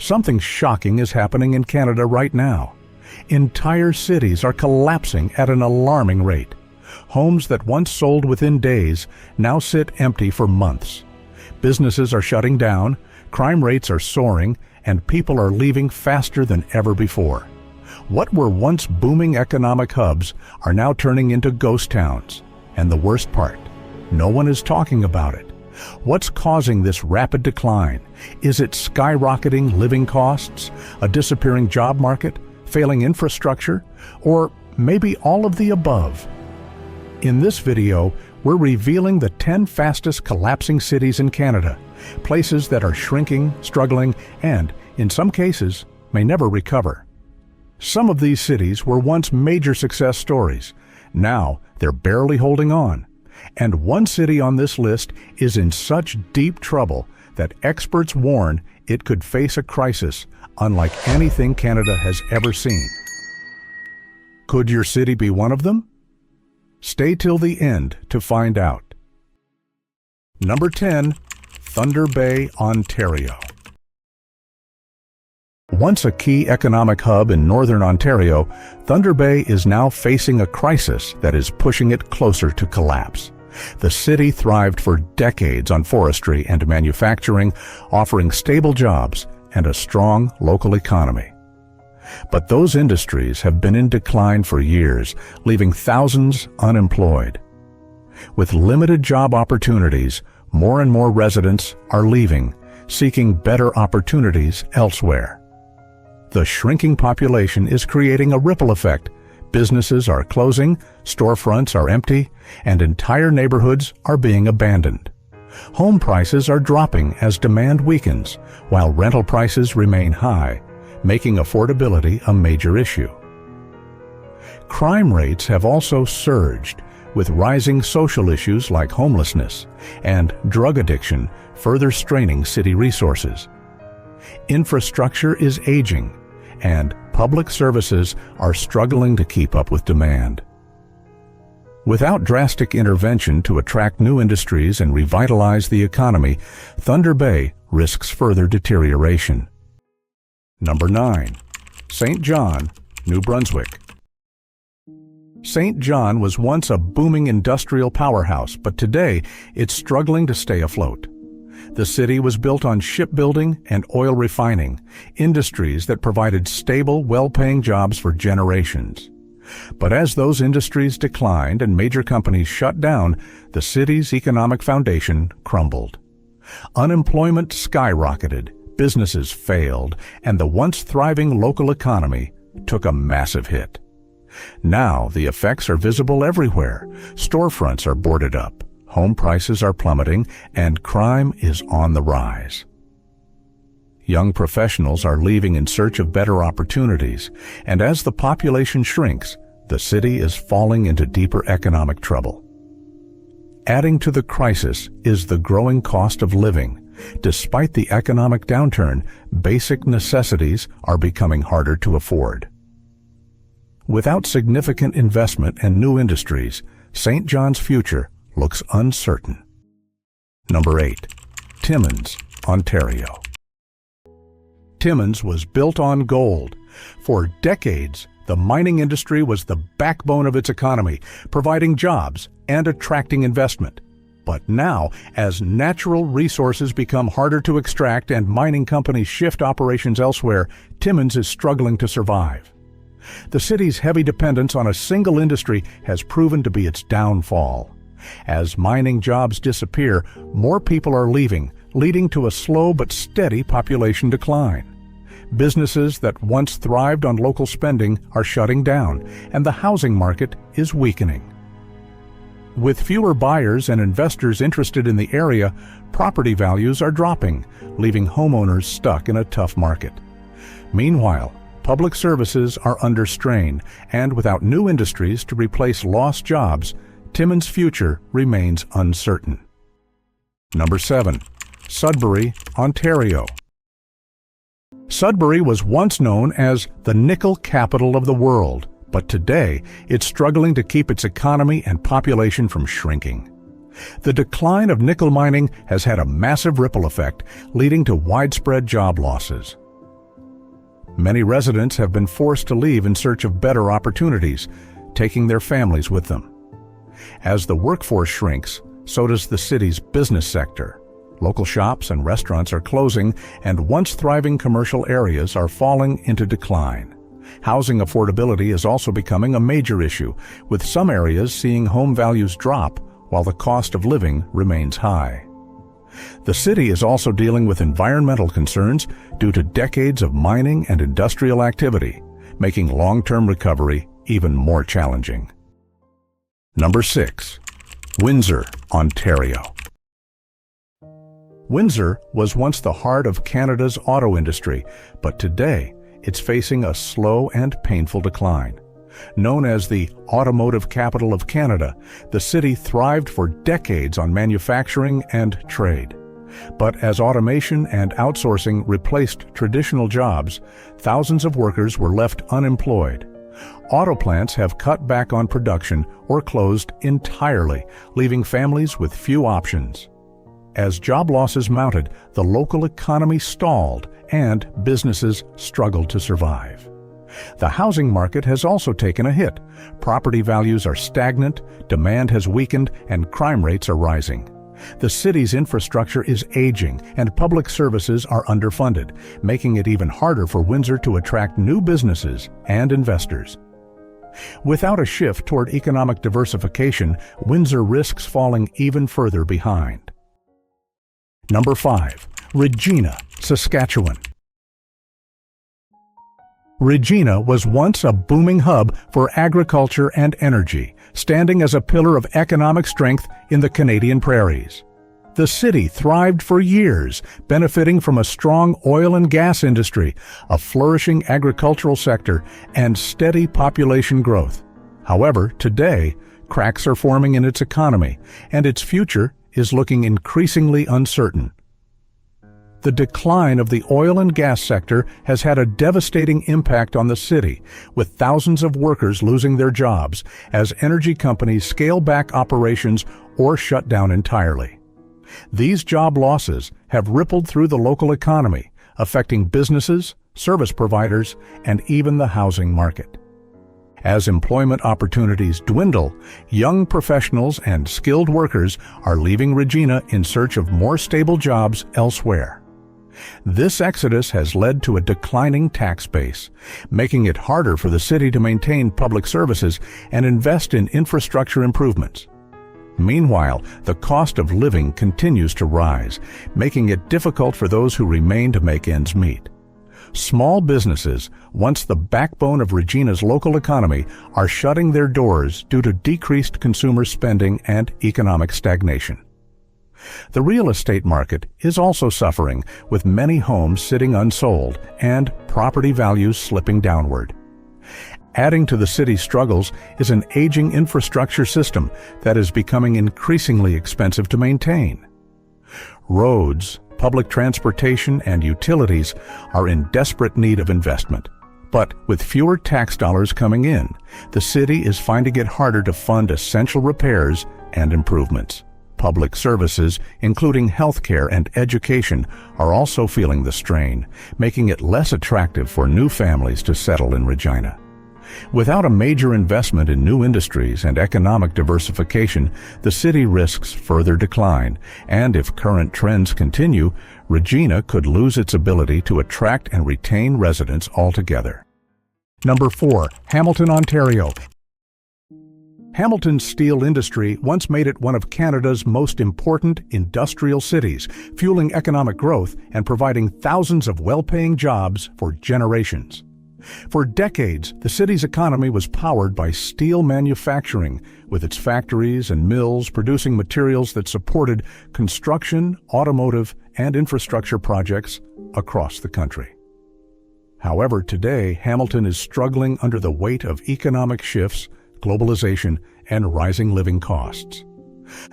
Something shocking is happening in Canada right now. Entire cities are collapsing at an alarming rate. Homes that once sold within days now sit empty for months. Businesses are shutting down, crime rates are soaring, and people are leaving faster than ever before. What were once booming economic hubs are now turning into ghost towns. And the worst part, no one is talking about it. What's causing this rapid decline? Is it skyrocketing living costs, a disappearing job market, failing infrastructure, or maybe all of the above? In this video, we're revealing the 10 fastest collapsing cities in Canada, places that are shrinking, struggling, and, in some cases, may never recover. Some of these cities were once major success stories. Now, they're barely holding on. And one city on this list is in such deep trouble that experts warn it could face a crisis unlike anything Canada has ever seen. Could your city be one of them? Stay till the end to find out. Number 10, Thunder Bay, Ontario. Once a key economic hub in northern Ontario, Thunder Bay is now facing a crisis that is pushing it closer to collapse. The city thrived for decades on forestry and manufacturing, offering stable jobs and a strong local economy. But those industries have been in decline for years, leaving thousands unemployed. With limited job opportunities, more and more residents are leaving, seeking better opportunities elsewhere. The shrinking population is creating a ripple effect. Businesses are closing, storefronts are empty, and entire neighborhoods are being abandoned. Home prices are dropping as demand weakens, while rental prices remain high, making affordability a major issue. Crime rates have also surged, with rising social issues like homelessness and drug addiction further straining city resources. Infrastructure is aging, and public services are struggling to keep up with demand. Without drastic intervention to attract new industries and revitalize the economy, Thunder Bay risks further deterioration. Number 9, St. John, New Brunswick. St. John was once a booming industrial powerhouse, but today it's struggling to stay afloat. The city was built on shipbuilding and oil refining, industries that provided stable, well-paying jobs for generations. But as those industries declined and major companies shut down, the city's economic foundation crumbled. Unemployment skyrocketed, businesses failed, and the once thriving local economy took a massive hit. Now the effects are visible everywhere. Storefronts are boarded up, home prices are plummeting, and crime is on the rise. Young professionals are leaving in search of better opportunities, and as the population shrinks, the city is falling into deeper economic trouble. Adding to the crisis is the growing cost of living. Despite the economic downturn, basic necessities are becoming harder to afford. Without significant investment and new industries, St. John's future looks uncertain. Number 8, Timmins, Ontario. Timmins was built on gold. For decades, the mining industry was the backbone of its economy, providing jobs and attracting investment. But now, as natural resources become harder to extract and mining companies shift operations elsewhere, Timmins is struggling to survive. The city's heavy dependence on a single industry has proven to be its downfall. As mining jobs disappear, more people are leaving, leading to a slow but steady population decline. Businesses that once thrived on local spending are shutting down, and the housing market is weakening. With fewer buyers and investors interested in the area, property values are dropping, leaving homeowners stuck in a tough market. Meanwhile, public services are under strain, and without new industries to replace lost jobs, Timmins' future remains uncertain. Number 7, Sudbury, Ontario. Sudbury was once known as the nickel capital of the world, but today it's struggling to keep its economy and population from shrinking. The decline of nickel mining has had a massive ripple effect, leading to widespread job losses. Many residents have been forced to leave in search of better opportunities, taking their families with them. As the workforce shrinks, so does the city's business sector. Local shops and restaurants are closing, and once thriving commercial areas are falling into decline. Housing affordability is also becoming a major issue, with some areas seeing home values drop while the cost of living remains high. The city is also dealing with environmental concerns due to decades of mining and industrial activity, making long-term recovery even more challenging. Number 6. Windsor, Ontario. Windsor was once the heart of Canada's auto industry, but today it's facing a slow and painful decline. Known as the automotive capital of Canada, the city thrived for decades on manufacturing and trade. But as automation and outsourcing replaced traditional jobs, thousands of workers were left unemployed. Auto plants have cut back on production or closed entirely, leaving families with few options. As job losses mounted, the local economy stalled and businesses struggled to survive. The housing market has also taken a hit. Property values are stagnant, demand has weakened, and crime rates are rising. The city's infrastructure is aging, and public services are underfunded, making it even harder for Windsor to attract new businesses and investors. Without a shift toward economic diversification, Windsor risks falling even further behind. Number 5. Regina, Saskatchewan. Regina was once a booming hub for agriculture and energy, standing as a pillar of economic strength in the Canadian prairies. The city thrived for years, benefiting from a strong oil and gas industry, a flourishing agricultural sector, and steady population growth. However, today, cracks are forming in its economy, and its future is looking increasingly uncertain. The decline of the oil and gas sector has had a devastating impact on the city, with thousands of workers losing their jobs as energy companies scale back operations or shut down entirely. These job losses have rippled through the local economy, affecting businesses, service providers, and even the housing market. As employment opportunities dwindle, young professionals and skilled workers are leaving Regina in search of more stable jobs elsewhere. This exodus has led to a declining tax base, making it harder for the city to maintain public services and invest in infrastructure improvements. Meanwhile, the cost of living continues to rise, making it difficult for those who remain to make ends meet. Small businesses, once the backbone of Regina's local economy, are shutting their doors due to decreased consumer spending and economic stagnation. The real estate market is also suffering, with many homes sitting unsold and property values slipping downward. Adding to the city's struggles is an aging infrastructure system that is becoming increasingly expensive to maintain. Roads, public transportation, and utilities are in desperate need of investment. But with fewer tax dollars coming in, the city is finding it harder to fund essential repairs and improvements. Public services, including healthcare and education, are also feeling the strain, making it less attractive for new families to settle in Regina. Without a major investment in new industries and economic diversification, the city risks further decline, and if current trends continue, Regina could lose its ability to attract and retain residents altogether. Number 4. Hamilton, Ontario. Hamilton's steel industry once made it one of Canada's most important industrial cities, fueling economic growth and providing thousands of well-paying jobs for generations. For decades, the city's economy was powered by steel manufacturing, with its factories and mills producing materials that supported construction, automotive, and infrastructure projects across the country. However, today, Hamilton is struggling under the weight of economic shifts, globalization, and rising living costs.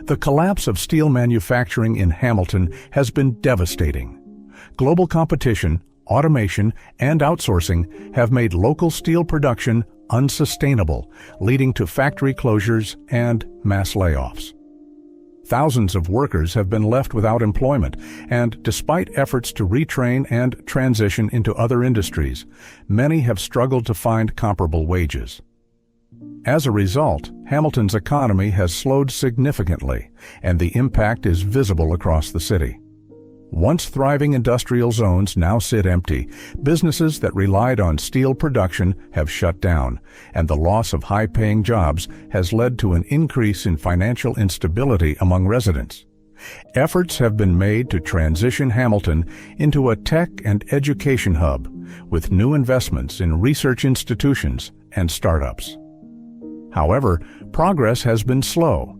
The collapse of steel manufacturing in Hamilton has been devastating. Global competition, automation, and outsourcing have made local steel production unsustainable, leading to factory closures and mass layoffs. Thousands of workers have been left without employment, and despite efforts to retrain and transition into other industries, many have struggled to find comparable wages. As a result, Hamilton's economy has slowed significantly, and the impact is visible across the city. Once thriving industrial zones now sit empty, businesses that relied on steel production have shut down, and the loss of high-paying jobs has led to an increase in financial instability among residents. Efforts have been made to transition Hamilton into a tech and education hub, with new investments in research institutions and startups. However, progress has been slow,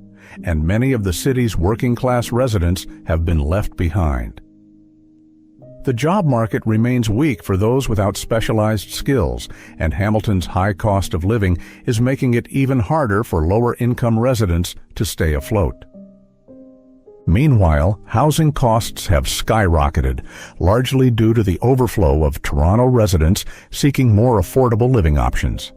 and many of the city's working-class residents have been left behind. The job market remains weak for those without specialized skills, and Hamilton's high cost of living is making it even harder for lower-income residents to stay afloat. Meanwhile, housing costs have skyrocketed, largely due to the overflow of Toronto residents seeking more affordable living options.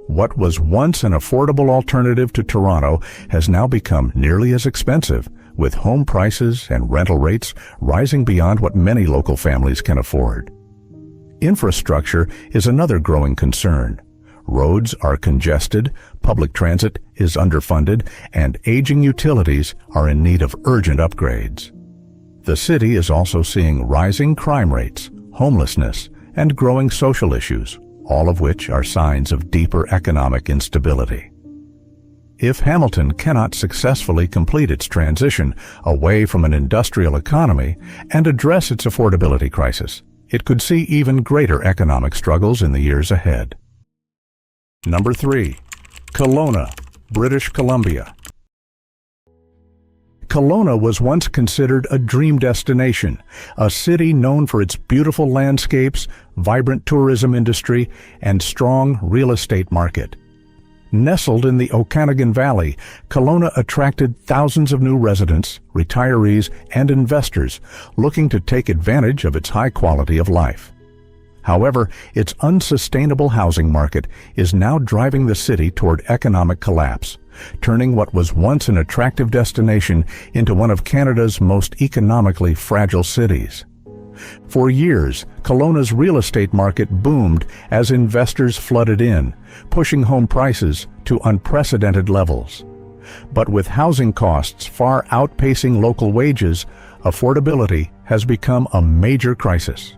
What was once an affordable alternative to Toronto has now become nearly as expensive, with home prices and rental rates rising beyond what many local families can afford. Infrastructure is another growing concern. Roads are congested, public transit is underfunded, and aging utilities are in need of urgent upgrades. The city is also seeing rising crime rates, homelessness, and growing social issues, all of which are signs of deeper economic instability. If Hamilton cannot successfully complete its transition away from an industrial economy and address its affordability crisis, it could see even greater economic struggles in the years ahead. Number 3. Kelowna, British Columbia. Kelowna was once considered a dream destination, a city known for its beautiful landscapes, vibrant tourism industry, and strong real estate market. Nestled in the Okanagan Valley, Kelowna attracted thousands of new residents, retirees, and investors looking to take advantage of its high quality of life. However, its unsustainable housing market is now driving the city toward economic collapse, turning what was once an attractive destination into one of Canada's most economically fragile cities. For years, Kelowna's real estate market boomed as investors flooded in, pushing home prices to unprecedented levels. But with housing costs far outpacing local wages, affordability has become a major crisis.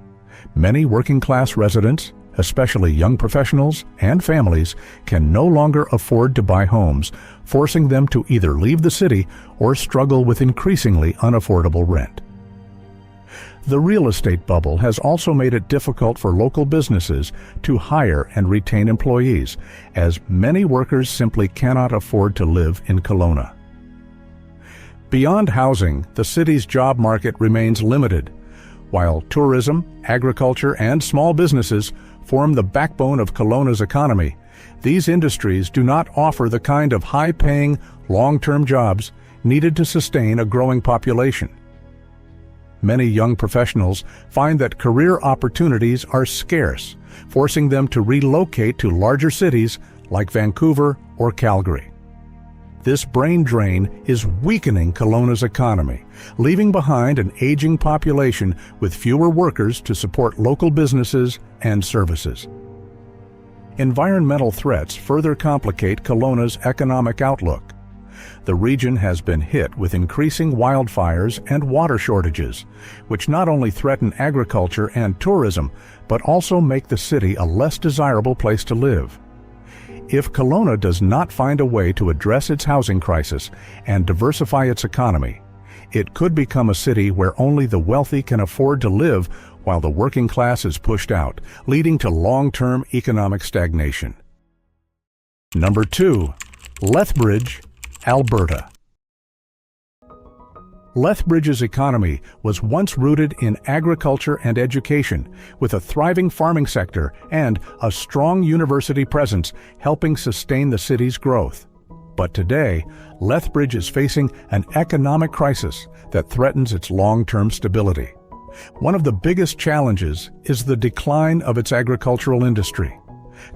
Many working-class residents, especially young professionals and families, can no longer afford to buy homes, forcing them to either leave the city or struggle with increasingly unaffordable rent. The real estate bubble has also made it difficult for local businesses to hire and retain employees, as many workers simply cannot afford to live in Kelowna. Beyond housing, the city's job market remains limited. While tourism, agriculture, and small businesses form the backbone of Kelowna's economy, these industries do not offer the kind of high-paying, long-term jobs needed to sustain a growing population. Many young professionals find that career opportunities are scarce, forcing them to relocate to larger cities like Vancouver or Calgary. This brain drain is weakening Kelowna's economy, leaving behind an aging population with fewer workers to support local businesses and services. Environmental threats further complicate Kelowna's economic outlook. The region has been hit with increasing wildfires and water shortages, which not only threaten agriculture and tourism, but also make the city a less desirable place to live. If Kelowna does not find a way to address its housing crisis and diversify its economy, it could become a city where only the wealthy can afford to live while the working class is pushed out, leading to long-term economic stagnation. Number 2. Lethbridge, Alberta. Lethbridge's economy was once rooted in agriculture and education, with a thriving farming sector and a strong university presence helping sustain the city's growth. But today, Lethbridge is facing an economic crisis that threatens its long-term stability. One of the biggest challenges is the decline of its agricultural industry.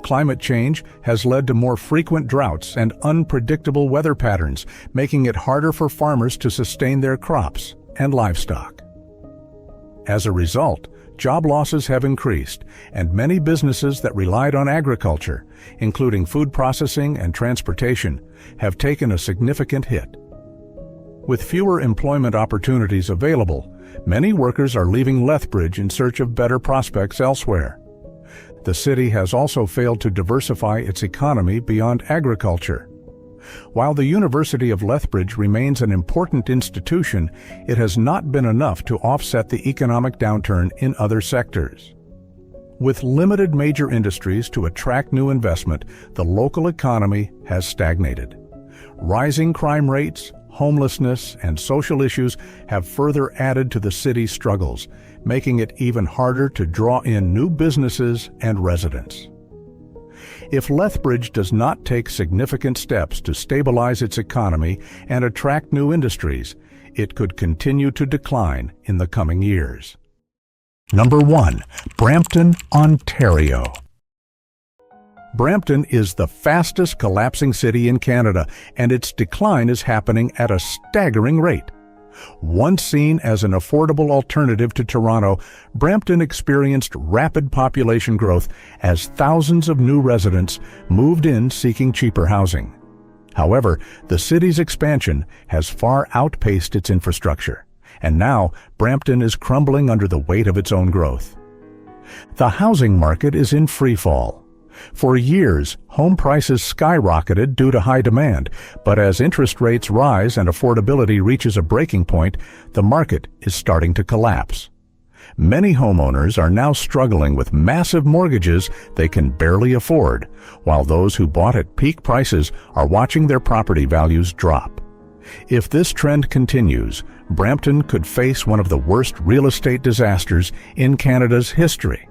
Climate change has led to more frequent droughts and unpredictable weather patterns, making it harder for farmers to sustain their crops and livestock. As a result, job losses have increased, and many businesses that relied on agriculture, including food processing and transportation, have taken a significant hit. With fewer employment opportunities available, many workers are leaving Lethbridge in search of better prospects elsewhere. The city has also failed to diversify its economy beyond agriculture. While the University of Lethbridge remains an important institution, it has not been enough to offset the economic downturn in other sectors. With limited major industries to attract new investment, the local economy has stagnated. Rising crime rates, homelessness, and social issues have further added to the city's struggles, making it even harder to draw in new businesses and residents. If Lethbridge does not take significant steps to stabilize its economy and attract new industries, it could continue to decline in the coming years. Number 1. Brampton, Ontario. Brampton is the fastest collapsing city in Canada, and its decline is happening at a staggering rate. Once seen as an affordable alternative to Toronto, Brampton experienced rapid population growth as thousands of new residents moved in seeking cheaper housing. However, the city's expansion has far outpaced its infrastructure, and now Brampton is crumbling under the weight of its own growth. The housing market is in free fall. For years, home prices skyrocketed due to high demand, but as interest rates rise and affordability reaches a breaking point, the market is starting to collapse. Many homeowners are now struggling with massive mortgages they can barely afford, while those who bought at peak prices are watching their property values drop. If this trend continues, Brampton could face one of the worst real estate disasters in Canada's history.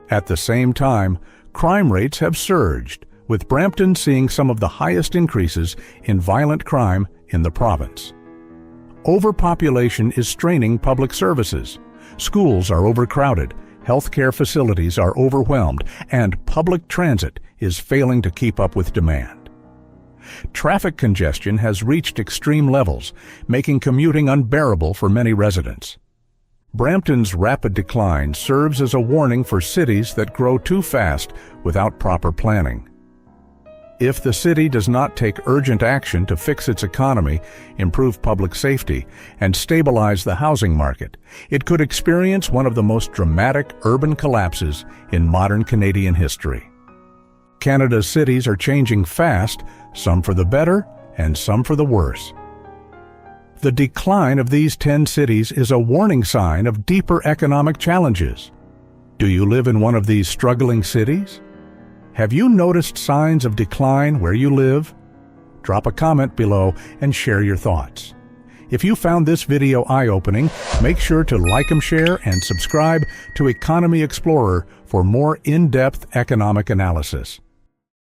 At the same time, crime rates have surged, with Brampton seeing some of the highest increases in violent crime in the province. Overpopulation is straining public services. Schools are overcrowded, healthcare facilities are overwhelmed, and public transit is failing to keep up with demand. Traffic congestion has reached extreme levels, making commuting unbearable for many residents. Brampton's rapid decline serves as a warning for cities that grow too fast without proper planning. If the city does not take urgent action to fix its economy, improve public safety, and stabilize the housing market, it could experience one of the most dramatic urban collapses in modern Canadian history. Canada's cities are changing fast, some for the better and some for the worse. The decline of these 10 cities is a warning sign of deeper economic challenges. Do you live in one of these struggling cities? Have you noticed signs of decline where you live? Drop a comment below and share your thoughts. If you found this video eye-opening, make sure to like, share, and subscribe to Economy Explorer for more in-depth economic analysis.